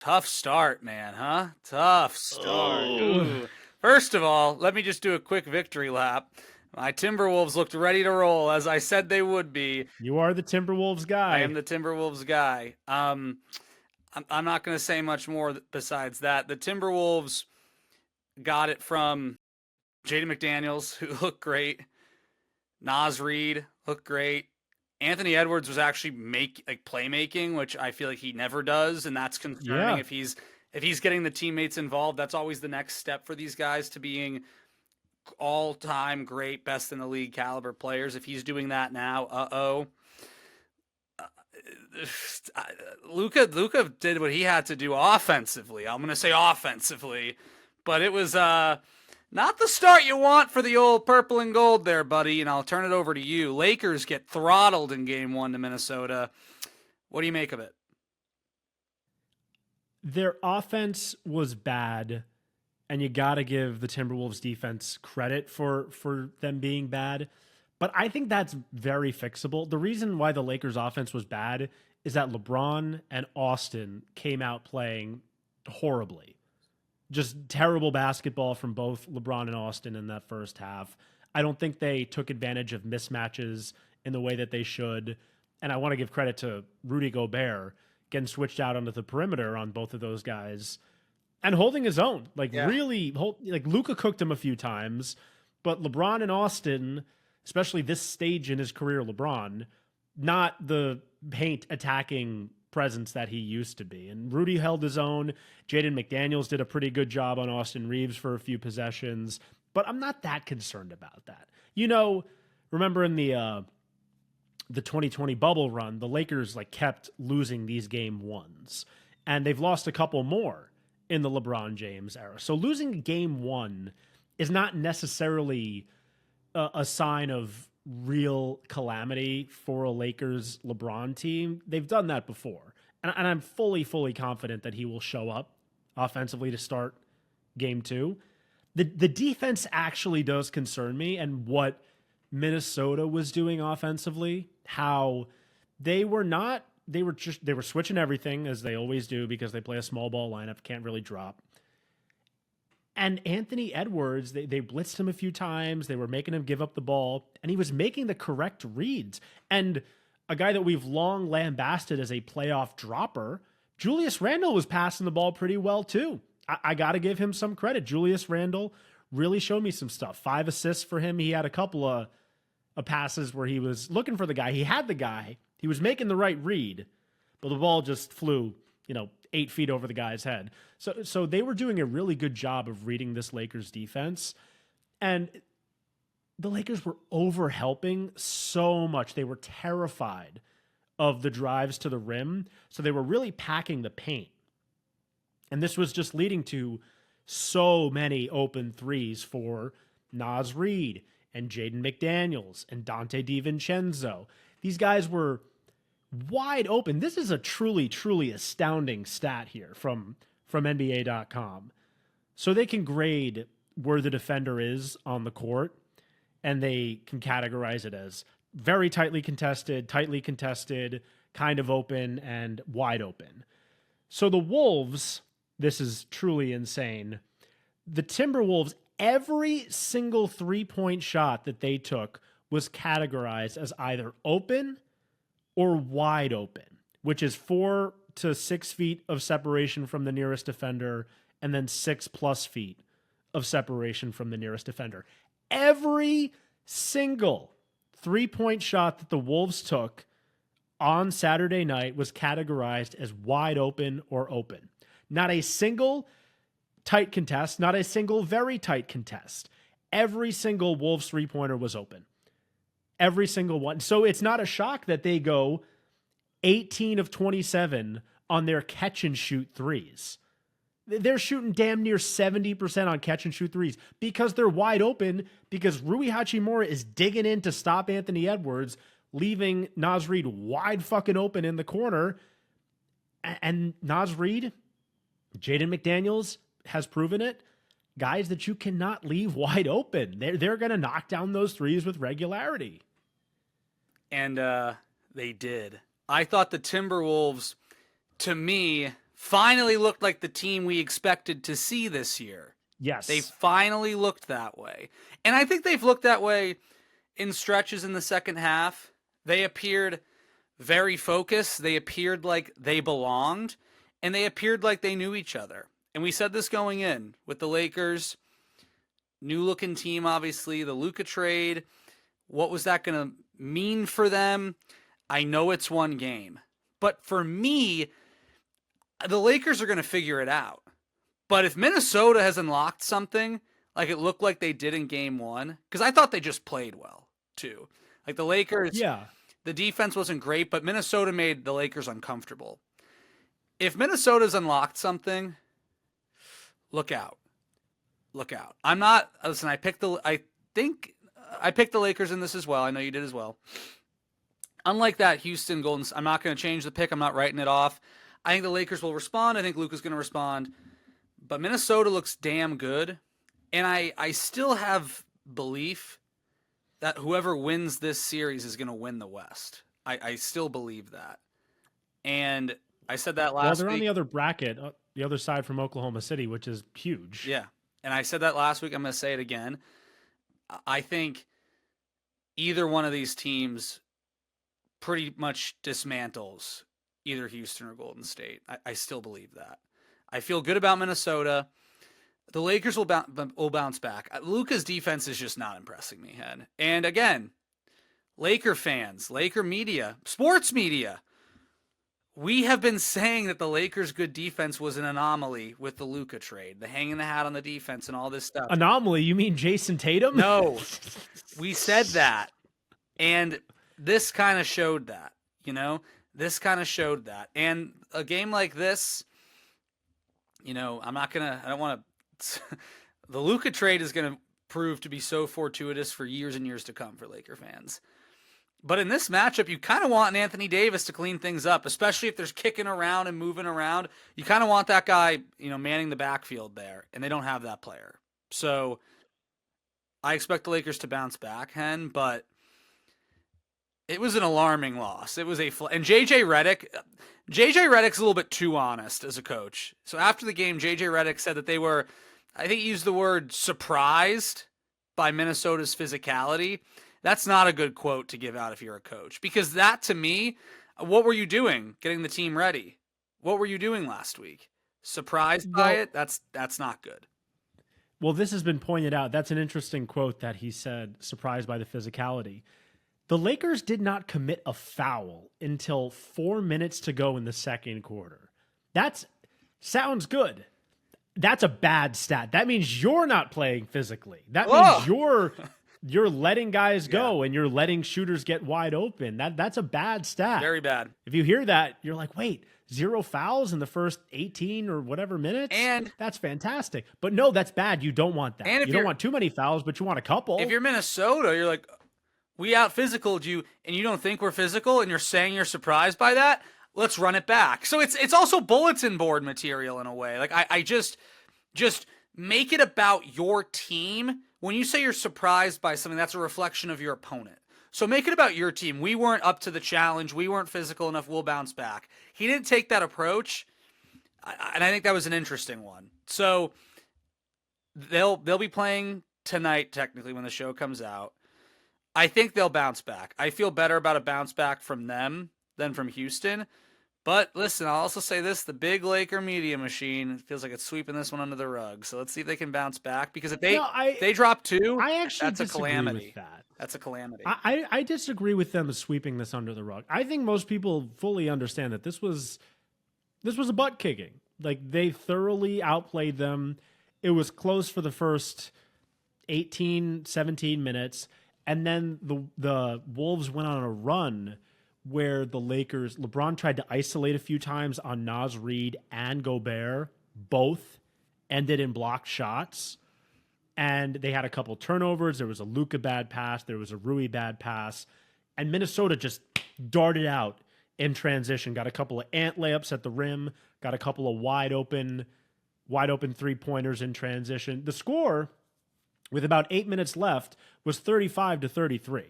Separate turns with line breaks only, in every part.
Tough start, man, huh? Tough start.
Oh,
Ooh. First of all, let me just do a quick victory lap. My Timberwolves looked ready to roll, as I said they would be.
you are the Timberwolves
I am
guy.
the Timberwolves guy. I'm not going to say much more besides that. The Timberwolves got it from Jaden McDaniels, who looked great. Naz Reid looked great. Anthony Edwards was actually playmaking, which I feel like he never does, and that's concerning
Yeah.
if he's getting the teammates involved. That's always the next step for these guys to being all-time great, best in the league caliber players. If he's doing that now, Luka did what he had to do offensively. I'm gonna say offensively, but it was not the start you want for the old purple and gold there, buddy. And I'll turn it over to you. Lakers get throttled in game one to Minnesota. What do you make of it?
Their offense was bad, and you got to give the Timberwolves defense credit for them being bad. But I think that's very fixable. The reason why the Lakers offense was bad is that LeBron and Austin came out playing horribly. Just terrible basketball from both LeBron and Austin in that first half. I don't think they took advantage of mismatches in the way that they should. And I want to give credit to Rudy Gobert getting switched out onto the perimeter on both of those guys and holding his own. Like
Yeah.
really, like Luka cooked him a few times, but LeBron and Austin, especially this stage in his career, LeBron, not the paint attacking presence that he used to be. And Rudy held his own. Jaden McDaniels did a pretty good job on Austin Reeves for a few possessions, but I'm not that concerned about that. Remember in the 2020 bubble run, the Lakers like kept losing these game ones, and they've lost a couple more in the LeBron James era. So losing game one is not necessarily a sign of real calamity for a Lakers LeBron team. They've done that before. And I'm fully confident that he will show up offensively to start game two. The defense actually does concern me, and what Minnesota was doing offensively, how they were not they were switching everything as they always do because they play a small ball lineup, can't really drop. And Anthony Edwards, they blitzed him a few times. They were making him give up the ball, and he was making the correct reads. And a guy that we've long lambasted as a playoff dropper, Julius Randle was passing the ball pretty well too. I got to give him some credit. Julius Randle really showed me some stuff. 5 assists for him. He had a couple of passes where he was looking for the guy. He had the guy. He was making the right read, but the ball just flew, 8 feet over the guy's head. So they were doing a really good job of reading this Lakers defense. And the Lakers were over helping so much. They were terrified of the drives to the rim. So they were really packing the paint. And this was just leading to so many open threes for Naz Reid and Jaden McDaniels and Dante DiVincenzo. These guys were wide open. This is a truly astounding stat here from NBA.com. So they can grade where the defender is on the court, and they can categorize it as very tightly contested, kind of open, and wide open. So the Wolves, this is truly insane. The Timberwolves, every single 3-point shot that they took was categorized as either open or wide open, which is 4 to 6 feet of separation from the nearest defender and then 6+ feet of separation from the nearest defender. Every single 3-point shot that the Wolves took on Saturday night was categorized as wide open or open. Not a single tight contest, not a single very tight contest. Every single Wolves 3-pointer was open. Every single one. So it's not a shock that they go 18 of 27 on their catch and shoot threes. They're shooting damn near 70% on catch and shoot threes because they're wide open, because Rui Hachimura is digging in to stop Anthony Edwards, leaving Naz Reid wide fucking open in the corner. And Naz Reid, Jaden McDaniels has proven it. Guys that you cannot leave wide open. They're going to knock down those threes with regularity.
And they did. I thought the Timberwolves, to me, finally looked like the team we expected to see this year.
Yes.
They finally looked that way. And I think they've looked that way in stretches in the second half. They appeared very focused. They appeared like they belonged, and they appeared like they knew each other. And we said this going in with the Lakers, new looking team, obviously, the Luka trade. What was that going to mean for them? I know it's one game, but for me, the Lakers are going to figure it out. But if Minnesota has unlocked something like it looked like they did in game one, because I thought they just played well too. Like the Lakers,
Yeah.
the defense wasn't great, but Minnesota made the Lakers uncomfortable. If Minnesota's unlocked something, look out. Look out. I picked the Lakers in this as well. I know you did as well. Unlike that Houston Golden, I'm not going to change the pick. I'm not writing it off. I think the Lakers will respond. I think Luka's going to respond. But Minnesota looks damn good. And I still have belief that whoever wins this series is going to win the West. I still believe that. And I said that last week.
Well, they're on the other bracket, the other side from Oklahoma City, which is huge.
Yeah. And I said that last week. I'm going to say it again. I think either one of these teams pretty much dismantles either Houston or Golden State. I still believe that. I feel good about Minnesota. The Lakers will bounce back. Luka's defense is just not impressing me, Hen. And again, Laker fans, Laker media, sports media, we have been saying that the Lakers' good defense was an anomaly with the Luka trade, the hanging the hat on the defense and all this stuff.
Anomaly? You mean Jason Tatum?
No, we said that. And this kind of showed that, you know? This kind of showed that. And a game like this, you know, I don't want to, the Luka trade is going to prove to be so fortuitous for years and years to come for Laker fans. But in this matchup, you kind of want an Anthony Davis to clean things up, especially if there's kicking around and moving around. You kind of want that guy, you know, manning the backfield there, and they don't have that player. So I expect the Lakers to bounce back, Hen, but it was an alarming loss. It was and JJ Redick's a little bit too honest as a coach. So after the game, JJ Redick said that they were, I think he used the word surprised by Minnesota's physicality. That's not a good quote to give out if you're a coach, because that, to me, what were you doing getting the team ready? What were you doing last week? Surprised by it? That's not good.
Well, this has been pointed out. That's an interesting quote that he said, surprised by the physicality. The Lakers did not commit a foul until 4 minutes to go in the second quarter. That sounds good. That's a bad stat. That means you're not playing physically. That means you're letting guys go and you're letting shooters get wide open. That's a bad stat.
Very bad.
If you hear that, you're like, wait, 0 fouls in the first 18 or whatever minutes?
And
that's fantastic. But no, that's bad. You don't want that.
And
you don't want too many fouls, but you want a couple.
If you're Minnesota, you're like, we out-physicaled you, and you don't think we're physical, and you're saying you're surprised by that? Let's run it back. So it's also bulletin board material in a way. Like, I just make it about your team. When you say you're surprised by something, that's a reflection of your opponent. So make it about your team. We weren't up to the challenge. We weren't physical enough. We'll bounce back. He didn't take that approach, and I think that was an interesting one. So they'll be playing tonight, technically, when the show comes out. I think they'll bounce back. I feel better about a bounce back from them than from Houston. But listen, I'll also say this, the big Laker media machine feels like it's sweeping this one under the rug. So let's see if they can bounce back, because if they drop two,
I actually
that's a
disagree
calamity.
with that.
That's a calamity.
I disagree with them sweeping this under the rug. I think most people fully understand that this was a butt kicking. Like, they thoroughly outplayed them. It was close for the first 18, 17 minutes. And then the Wolves went on a run where the Lakers, LeBron tried to isolate a few times on Naz Reid and Gobert. Both ended in blocked shots. And they had a couple turnovers. There was a Luka bad pass. There was a Rui bad pass. And Minnesota just darted out in transition. Got a couple of ant layups at the rim. Got a couple of wide open three-pointers in transition. The score, with about 8 minutes left, was 35-33.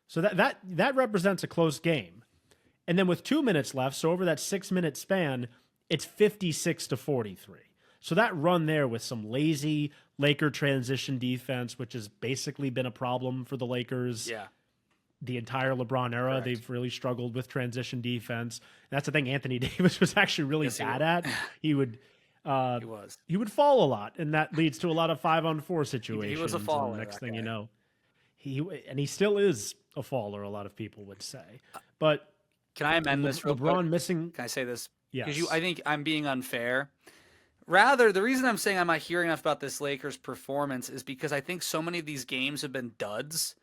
So that represents a close game. And then with 2 minutes left, so over that 6 minute span, it's 56-43. So that run there with some lazy Laker transition defense, which has basically been a problem for the Lakers.
Yeah.
The entire LeBron era,
Correct.
they've really struggled with transition defense. That's the thing Anthony Davis was actually really bad at. He would he would fall a lot, and that leads to a lot of 5-on-4 situations.
He was a faller.
And the next thing you know, he still is a faller, a lot of people would say. But
can I amend this real
LeBron
quick?
missing.
Can I say this?
Yes.
Because I think I'm being unfair. Rather, the reason I'm saying I'm not hearing enough about this Lakers performance is because I think so many of these games have been duds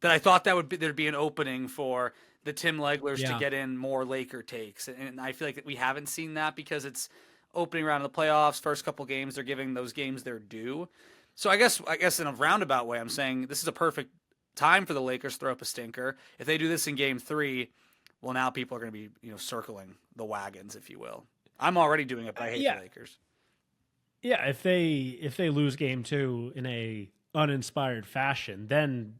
that I thought there'd be an opening for the Tim Leglers to get in more Laker takes. And I feel like we haven't seen that because it's opening round of the playoffs, first couple games, they're giving those games their due. So I guess in a roundabout way, I'm saying this is a perfect time for the Lakers to throw up a stinker. If they do this in game 3, well, now people are going to be, circling the wagons, if you will. I'm already doing it, but I hate the Lakers.
Yeah, if they lose game 2 in a uninspired fashion, then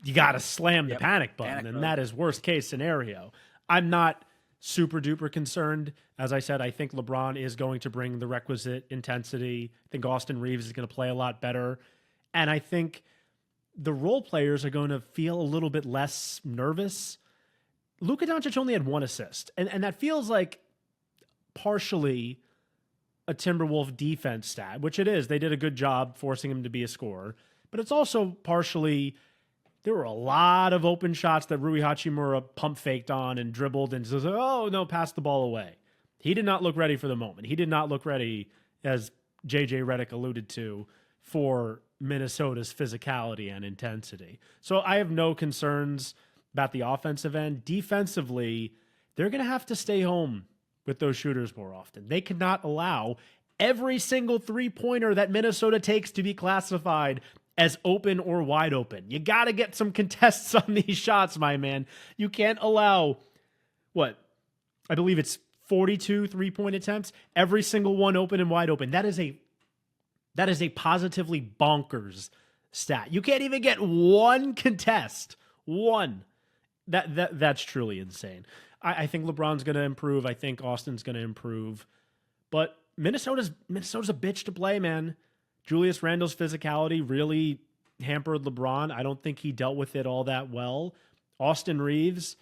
you got to slam the panic button, and that is worst case scenario. I'm not super duper concerned. As I said, I think LeBron is going to bring the requisite intensity. I think Austin Reeves is going to play a lot better, and I think the role players are going to feel a little bit less nervous. Luka Doncic only had 1 assist, and that feels like partially a Timberwolf defense stat, which it is. They did a good job forcing him to be a scorer, but it's also partially there were a lot of open shots that Rui Hachimura pump faked on and dribbled and says, "Oh no, pass the ball away." He did not look ready for the moment. He did not look ready, as JJ Redick alluded to, for Minnesota's physicality and intensity. So I have no concerns about the offensive end. Defensively, they're going to have to stay home with those shooters more often. They cannot allow every single three-pointer that Minnesota takes to be classified as open or wide open. You got to get some contests on these shots, my man. You can't allow, I believe it's 42 three-point attempts, every single one open and wide open. That is a positively bonkers stat. You can't even get one contest. One. That's truly insane. I think LeBron's going to improve. I think Austin's going to improve. But Minnesota's a bitch to play, man. Julius Randle's physicality really hampered LeBron. I don't think he dealt with it all that well. Austin Reeves,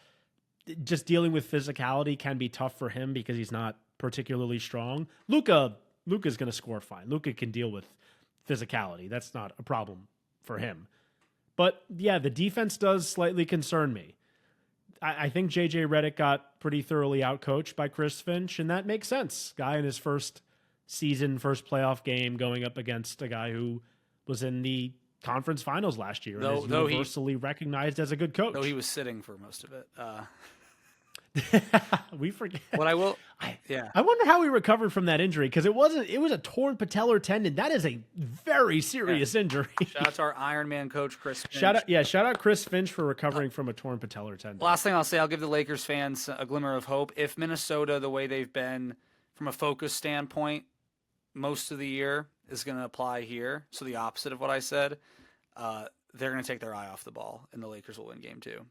just dealing with physicality can be tough for him because he's not particularly strong. Luka's going to score fine. Luka can deal with physicality. That's not a problem for him. But yeah, the defense does slightly concern me. I think JJ Redick got pretty thoroughly outcoached by Chris Finch, and that makes sense. Guy in his first season, first playoff game, going up against a guy who was in the conference finals last year and is universally recognized as a good coach.
Though he was sitting for most of it.
We forget.
What I will,
I wonder how he recovered from that injury, because it was a torn patellar tendon. That is a very serious injury.
Shout out to our Iron Man coach, Chris Finch.
Shout out Chris Finch for recovering from a torn patellar tendon.
Last thing I'll say, I'll give the Lakers fans a glimmer of hope. If Minnesota, the way they've been from a focus standpoint most of the year, is going to apply here, so the opposite of what I said, they're going to take their eye off the ball, and the Lakers will win game 2.